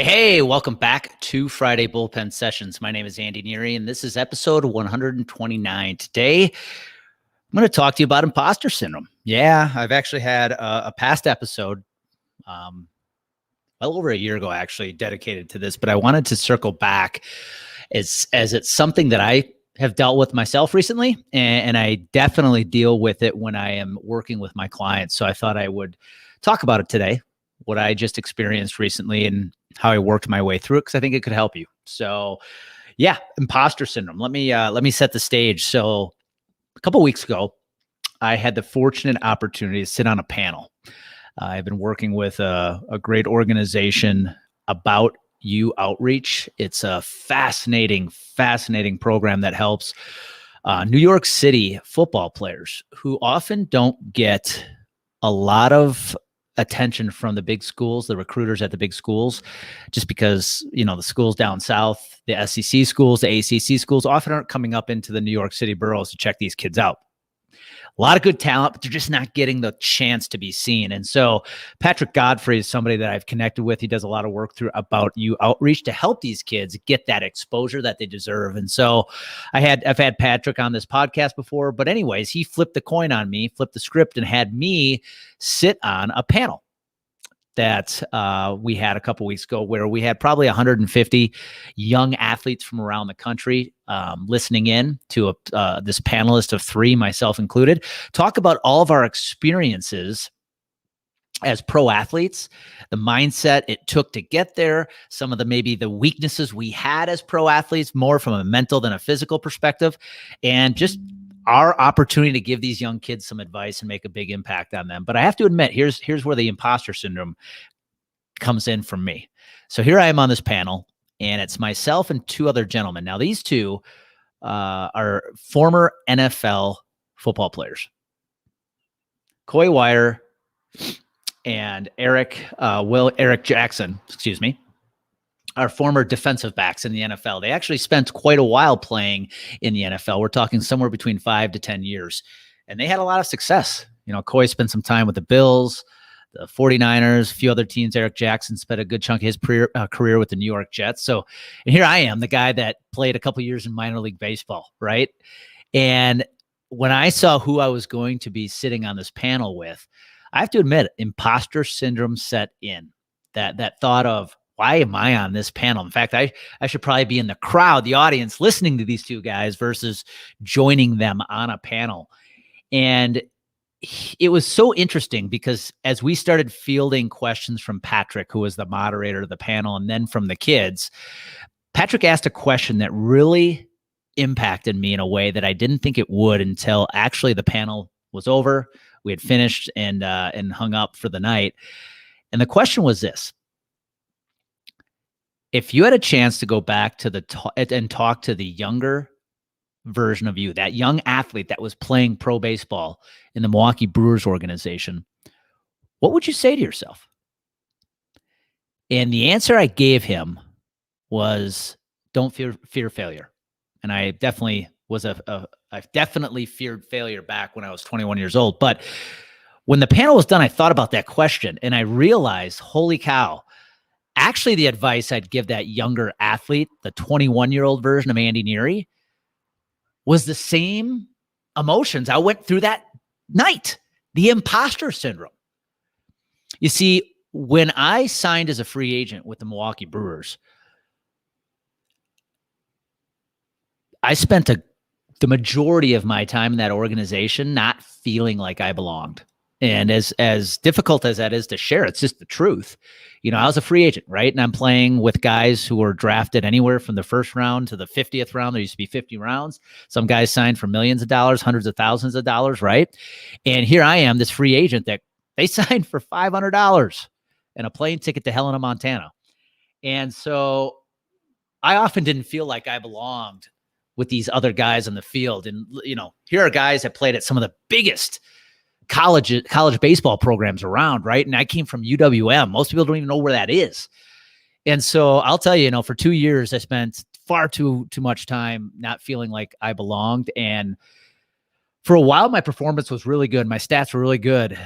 Hey, welcome back to Friday Bullpen Sessions. My name is Andy Neary, and this is episode 129. Today, I'm going to talk to you about imposter syndrome. Yeah, I've actually had a past episode, well over a year ago, actually, dedicated to this, but I wanted to circle back as it's something that I have dealt with myself recently, and I definitely deal with it when I am working with my clients. So I thought I would talk about it today, what I just experienced recently and how I worked my way through it, because I think it could help you. So yeah, imposter syndrome. Let me set the stage. So a couple weeks ago, I had the fortunate opportunity to sit on a panel. I've been working with a great organization about you outreach. It's a fascinating program that helps New York City football players who often don't get a lot of attention from the big schools, the recruiters at the big schools, just because, the schools down south, the SEC schools, the ACC schools often aren't coming up into the New York City boroughs to check these kids out. A lot of good talent, but they're just not getting the chance to be seen. And so Patrick Godfrey is somebody that I've connected with. He does a lot of work through About You outreach to help these kids get that exposure that they deserve. And so I've had Patrick on this podcast before, but anyways, he flipped the coin on me, flipped the script, and had me sit on a panel that we had a couple weeks ago, where we had probably 150 young athletes from around the country listening in to this panelist of three, myself included, talk about all of our experiences as pro athletes, the mindset it took to get there, some of maybe the weaknesses we had as pro athletes, more from a mental than a physical perspective, and just our opportunity to give these young kids some advice and make a big impact on them. But I have to admit, here's where the imposter syndrome comes in from me. So here I am on this panel, and it's myself and two other gentlemen. Now, these two are former NFL football players, Coy Wire and Eric Jackson, are former defensive backs in the NFL. They actually spent quite a while playing in the NFL. We're talking somewhere between 5 to 10 years. And they had a lot of success. Coy spent some time with the Bills, the 49ers, a few other teams. Eric Jackson spent a good chunk of his career with the New York Jets. So, and here I am, the guy that played a couple years in minor league baseball, right? And when I saw who I was going to be sitting on this panel with, I have to admit, imposter syndrome set in. That thought of, why am I on this panel? In fact, I should probably be in the crowd, the audience, listening to these two guys versus joining them on a panel. And it was so interesting because as we started fielding questions from Patrick, who was the moderator of the panel, and then from the kids, Patrick asked a question that really impacted me in a way that I didn't think it would until actually the panel was over. We had finished and hung up for the night. And the question was this: if you had a chance to go back to and talk to the younger version of you, that young athlete that was playing pro baseball in the Milwaukee Brewers organization, what would you say to yourself? And the answer I gave him was, don't fear failure. And I definitely I definitely feared failure back when I was 21 years old. But when the panel was done, I thought about that question and I realized, holy cow, actually the advice I'd give that younger athlete, the 21-year-old version of Andy Neary, was the same emotions I went through that night, the imposter syndrome. You see, when I signed as a free agent with the Milwaukee Brewers, I spent the majority of my time in that organization not feeling like I belonged. And as difficult as that is to share, it's just the truth. I was a free agent, right? And I'm playing with guys who were drafted anywhere from the first round to the 50th round. There used to be 50 rounds. Some guys signed for millions of dollars, hundreds of thousands of dollars, right? And here I am, this free agent that they signed for $500 and a plane ticket to Helena, Montana. And so I often didn't feel like I belonged with these other guys on the field. And, here are guys that played at some of the biggest college baseball programs around, right? And I came from UWM. Most people don't even know where that is. And so I'll tell you, for 2 years, I spent far too much time not feeling like I belonged. And for a while, my performance was really good. My stats were really good.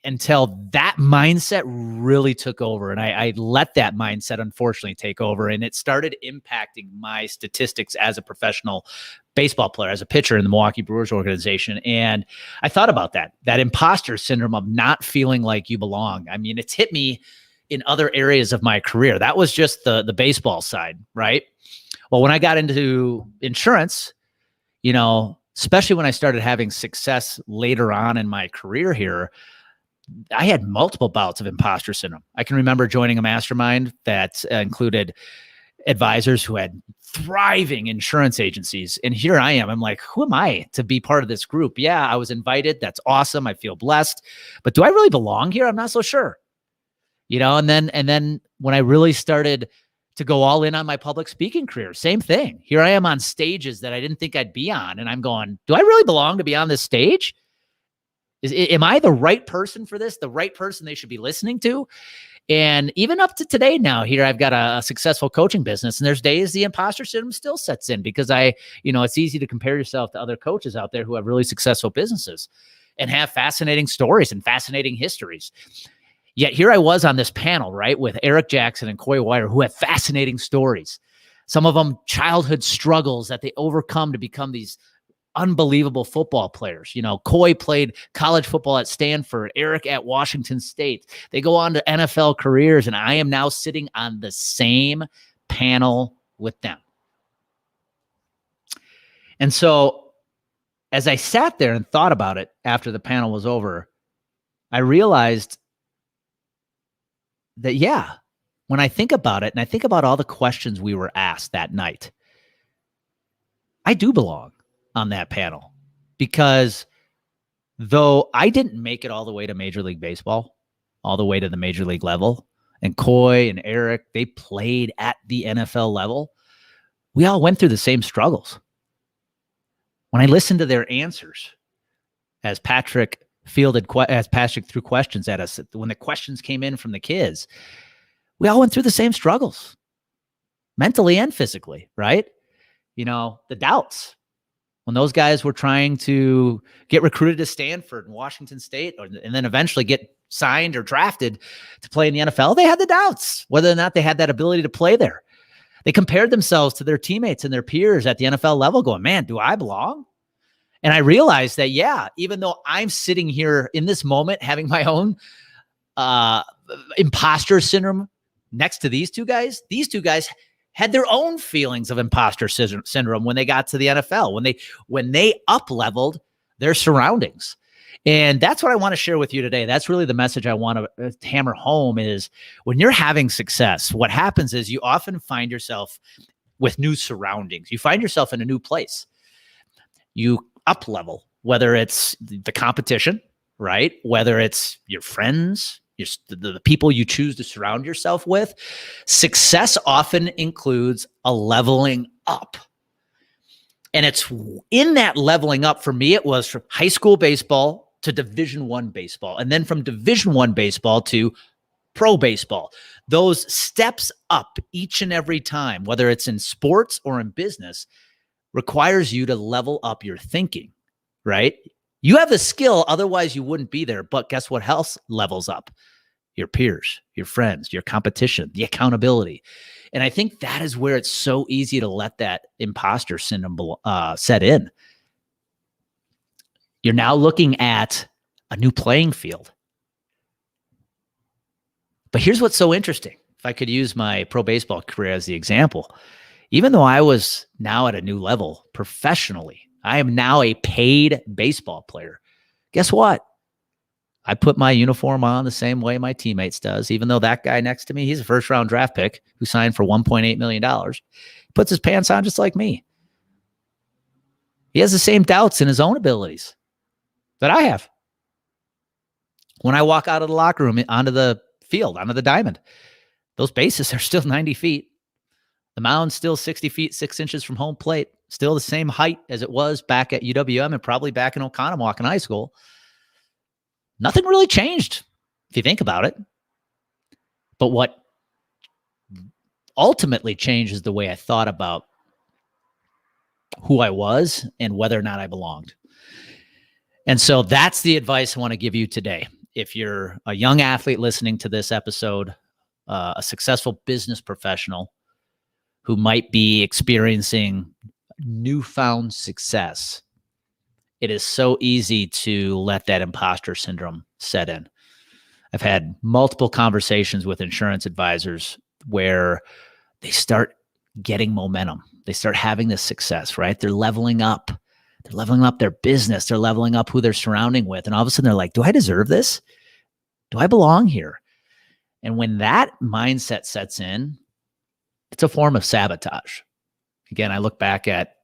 until that mindset really took over. And I let that mindset, unfortunately, take over. And it started impacting my statistics as a professional baseball player, as a pitcher in the Milwaukee Brewers organization. And I thought about that imposter syndrome of not feeling like you belong. I mean, it's hit me in other areas of my career. That was just the baseball side, right? Well, when I got into insurance, especially when I started having success later on in my career here, I had multiple bouts of imposter syndrome. I can remember joining a mastermind that included advisors who had thriving insurance agencies. And here I am. I'm like, who am I to be part of this group? Yeah, I was invited. That's awesome. I feel blessed. But do I really belong here? I'm not so sure. And then when I really started to go all in on my public speaking career, same thing. Here I am on stages that I didn't think I'd be on. And I'm going, do I really belong to be on this stage? Am I the right person for this? The right person they should be listening to? And even up to today now, here I've got a successful coaching business, and there's days the imposter syndrome still sets in because it's easy to compare yourself to other coaches out there who have really successful businesses and have fascinating stories and fascinating histories. Yet here I was on this panel, right, with Eric Jackson and Coy Wire, who have fascinating stories. Some of them childhood struggles that they overcome to become these unbelievable football players. Coy played college football at Stanford, Eric at Washington State. They go on to NFL careers, and I am now sitting on the same panel with them. And so as I sat there and thought about it after the panel was over, I realized that, when I think about it and I think about all the questions we were asked that night, I do belong on that panel, because though I didn't make it all the way to Major League Baseball, all the way to the major league level, and Coy and Eric, they played at the NFL level, we all went through the same struggles. When I listened to their answers, as Patrick threw questions at us, when the questions came in from the kids, we all went through the same struggles, mentally and physically, right? The doubts. When those guys were trying to get recruited to Stanford and Washington State, and then eventually get signed or drafted to play in the NFL, they had the doubts whether or not they had that ability to play there. They compared themselves to their teammates and their peers at the NFL level going, man, do I belong? And I realized that, even though I'm sitting here in this moment having my own imposter syndrome next to these two guys had their own feelings of imposter syndrome when they got to the NFL, when they up-leveled their surroundings. And that's what I want to share with you today. That's really the message I want to hammer home is when you're having success, what happens is you often find yourself with new surroundings. You find yourself in a new place. You up-level, whether it's the competition, right? Whether it's your friends, the people you choose to surround yourself with. Success often includes a leveling up. And it's in that leveling up, for me, it was from high school baseball to Division I baseball, and then from Division I baseball to pro baseball. Those steps up each and every time, whether it's in sports or in business, requires you to level up your thinking, right? You have the skill, otherwise you wouldn't be there. But guess what else levels up? Your peers, your friends, your competition, the accountability. And I think that is where it's so easy to let that imposter syndrome set in. You're now looking at a new playing field. But here's what's so interesting. If I could use my pro baseball career as the example, even though I was now at a new level professionally, I am now a paid baseball player. Guess what? I put my uniform on the same way my teammates does, even though that guy next to me, he's a first-round draft pick who signed for $1.8 million. He puts his pants on just like me. He has the same doubts in his own abilities that I have. When I walk out of the locker room onto the field, onto the diamond, those bases are still 90 feet. The mound's still 60 feet, 6 inches from home plate. Still the same height as it was back at UWM and probably back in Oconomowoc in high school. Nothing really changed, if you think about it. But what ultimately changed is the way I thought about who I was and whether or not I belonged. And so that's the advice I want to give you today if you're a young athlete listening to this episode, a successful business professional who might be experiencing newfound success, it is so easy to let that imposter syndrome set in. I've had multiple conversations with insurance advisors where they start getting momentum. They start having this success, right? They're leveling up. They're leveling up their business. They're leveling up who they're surrounding with. And all of a sudden they're like, do I deserve this? Do I belong here? And when that mindset sets in, it's a form of sabotage. Again, I look back at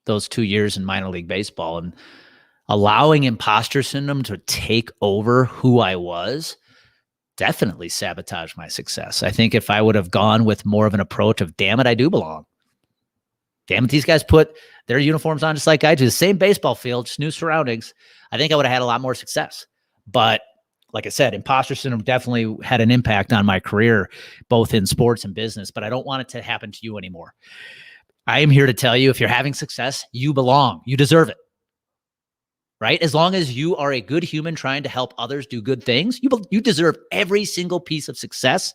those 2 years in minor league baseball and allowing imposter syndrome to take over who I was definitely sabotaged my success. I think if I would have gone with more of an approach of, damn it, I do belong. Damn it, these guys put their uniforms on just like I do. The same baseball field, just new surroundings. I think I would have had a lot more success. But like I said, imposter syndrome definitely had an impact on my career, both in sports and business, but I don't want it to happen to you anymore. I am here to tell you, if you're having success, you belong. You deserve it. Right? As long as you are a good human trying to help others do good things, you deserve every single piece of success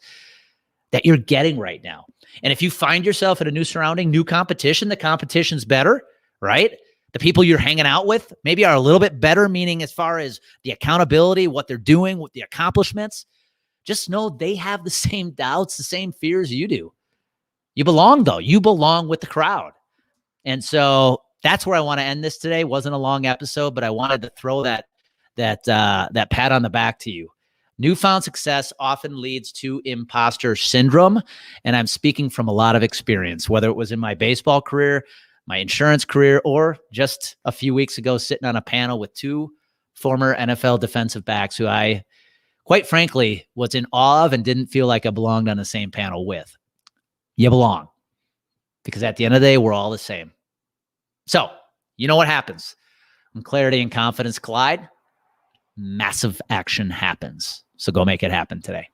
that you're getting right now. And if you find yourself in a new surrounding, new competition, the competition's better, right? The people you're hanging out with maybe are a little bit better, meaning as far as the accountability, what they're doing, with the accomplishments. Just know they have the same doubts, the same fears you do. You belong, though. You belong with the crowd. And so that's where I want to end this today. Wasn't a long episode, but I wanted to throw that pat on the back to you. Newfound success often leads to imposter syndrome. And I'm speaking from a lot of experience, whether it was in my baseball career, my insurance career, or just a few weeks ago, sitting on a panel with 2 former NFL defensive backs who I, quite frankly, was in awe of and didn't feel like I belonged on the same panel with. You belong. Because at the end of the day, we're all the same. So, you know what happens when clarity and confidence collide? Massive action happens. So go make it happen today.